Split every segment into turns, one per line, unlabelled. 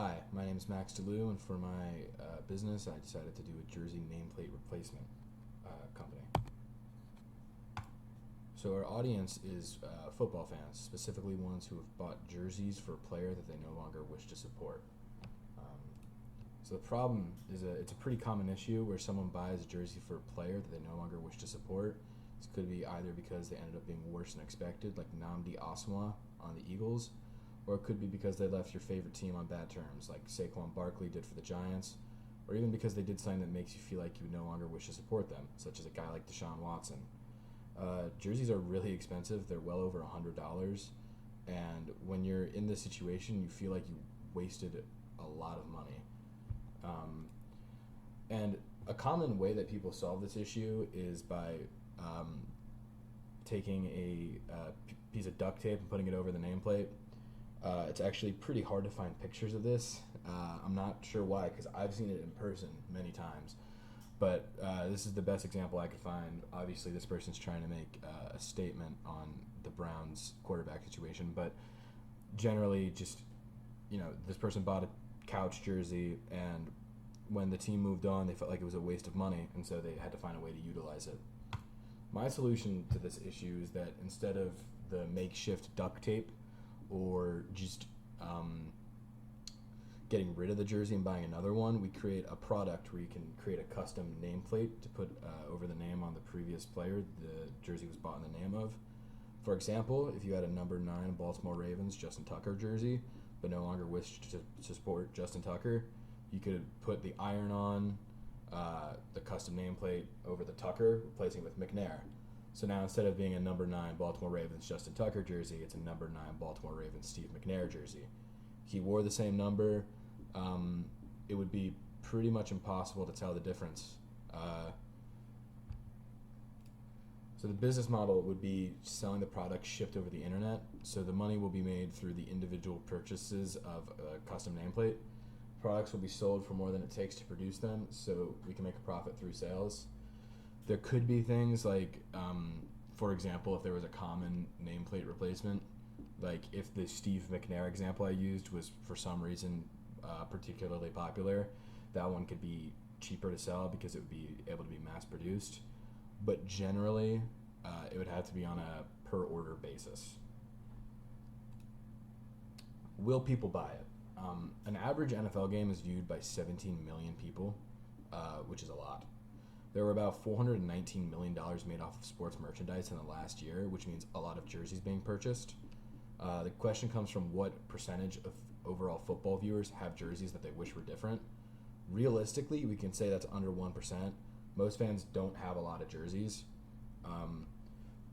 Hi, my name is Max Leeuw, and for my business, I decided to do a jersey nameplate replacement company. So our audience is football fans, specifically ones who have bought jerseys for a player that they no longer wish to support. Um, so the problem is it's a pretty common issue where someone buys a jersey for a player that they no longer wish to support. This could be either because they ended up being worse than expected, like Nnamdi Asomugha on the Eagles, or it could be because they left your favorite team on bad terms, like Saquon Barkley did for the Giants, or even because they did something that makes you feel like you no longer wish to support them, such as a guy like Deshaun Watson. Jerseys are really expensive. They're well over $100, and when you're in this situation, you feel like you wasted a lot of money. And a common way that people solve this issue is by taking a piece of duct tape and putting it over the nameplate. It's actually pretty hard to find pictures of this. I'm not sure why, because I've seen it in person many times. But this is the best example I could find. Obviously, this person's trying to make a statement on the Browns quarterback situation. But generally, just, this person bought a couch jersey, and when the team moved on, they felt like it was a waste of money, and so they had to find a way to utilize it. My solution to this issue is that instead of the makeshift duct tape, or just getting rid of the jersey and buying another one, we create a product where you can create a custom nameplate to put over the name on the previous player the jersey was bought in the name of. For example, if you had a number 9 Baltimore Ravens Justin Tucker jersey, but no longer wished to support Justin Tucker, you could put the iron-on, the custom nameplate over the Tucker, replacing it with McNair. So now instead of being a number 9 Baltimore Ravens Justin Tucker jersey, it's a number 9 Baltimore Ravens Steve McNair jersey. He wore the same number. It would be pretty much impossible to tell the difference. So the business model would be selling the product shipped over the internet. So the money will be made through the individual purchases of a custom nameplate. Products will be sold for more than it takes to produce them, so we can make a profit through sales. There could be things like, for example, if there was a common nameplate replacement, like if the Steve McNair example I used was for some reason particularly popular, that one could be cheaper to sell because it would be able to be mass produced. But generally, it would have to be on a per order basis. Will people buy it? An average NFL game is viewed by 17 million people, which is a lot. There were about $419 million made off of sports merchandise in the last year, which means a lot of jerseys being purchased. The question comes from what percentage of overall football viewers have jerseys that they wish were different. Realistically, we can say that's under 1%. Most fans don't have a lot of jerseys.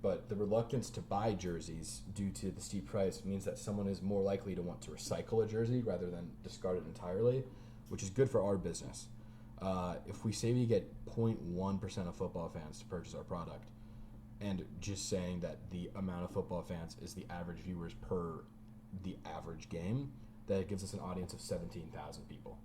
But the reluctance to buy jerseys due to the steep price means that someone is more likely to want to recycle a jersey rather than discard it entirely, which is good for our business. If we say we get 0.1% of football fans to purchase our product, and just saying that the amount of football fans is the average viewers per the average game, that gives us an audience of 17,000 people.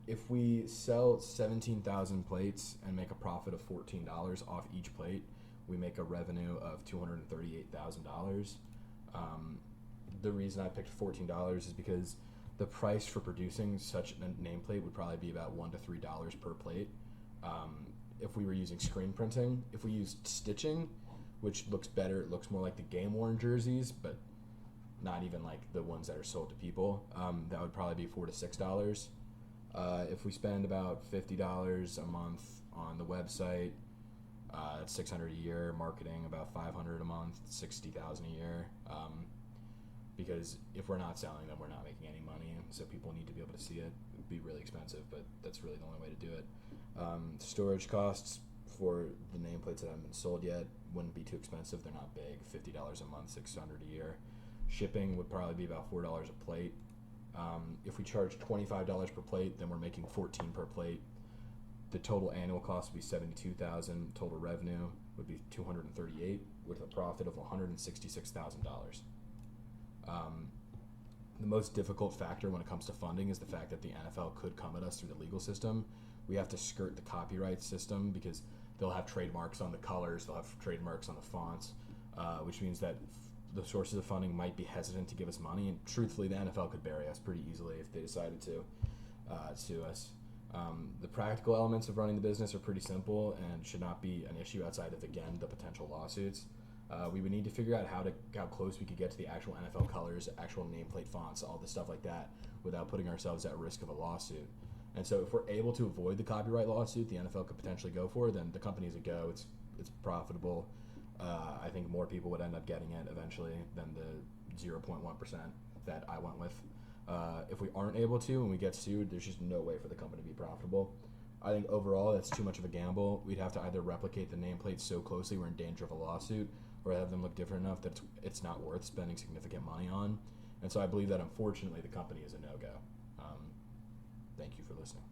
If we sell 17,000 plates and make a profit of $14 off each plate, we make a revenue of $238,000. The reason I picked $14 is because the price for producing such a nameplate would probably be about $1 to $3 per plate. If we were using screen printing, if we used stitching, which looks better, it looks more like the game-worn jerseys, but not even like the ones that are sold to people, that would probably be $4 to $6. If we spend about $50 a month on the website, that's $600 a year. Marketing about $500 a month, $60,000 a year. Because if we're not selling them, we're not making any money, and so people need to be able to see it. It'd be really expensive, but that's really the only way to do it. Storage costs for the nameplates that haven't been sold yet wouldn't be too expensive. They're not big. $50 a month, $600 a year. Shipping would probably be about $4 a plate. If we charge $25 per plate, then we're making $14 per plate. The total annual cost would be $72,000. Total revenue would be $238,000 with a profit of $166,000. The most difficult factor when it comes to funding is the fact that the NFL could come at us through the legal system. We have to skirt the copyright system because they'll have trademarks on the colors, they'll have trademarks on the fonts, which means that the sources of funding might be hesitant to give us money, and truthfully, the NFL could bury us pretty easily if they decided to sue us. The practical elements of running the business are pretty simple and should not be an issue outside of, again, the potential lawsuits. We would need to figure out how close we could get to the actual NFL colors, actual nameplate fonts, all the stuff like that, without putting ourselves at risk of a lawsuit. And so if we're able to avoid the copyright lawsuit the NFL could potentially go for, then the company is a go. It's profitable. I think more people would end up getting it eventually than the 0.1% that I went with. If we aren't able to and we get sued, there's just no way for the company to be profitable. I think overall that's too much of a gamble. We'd have to either replicate the nameplate so closely we're in danger of a lawsuit, or have them look different enough that it's not worth spending significant money on. And so I believe that unfortunately the company is a no-go. Thank you for listening.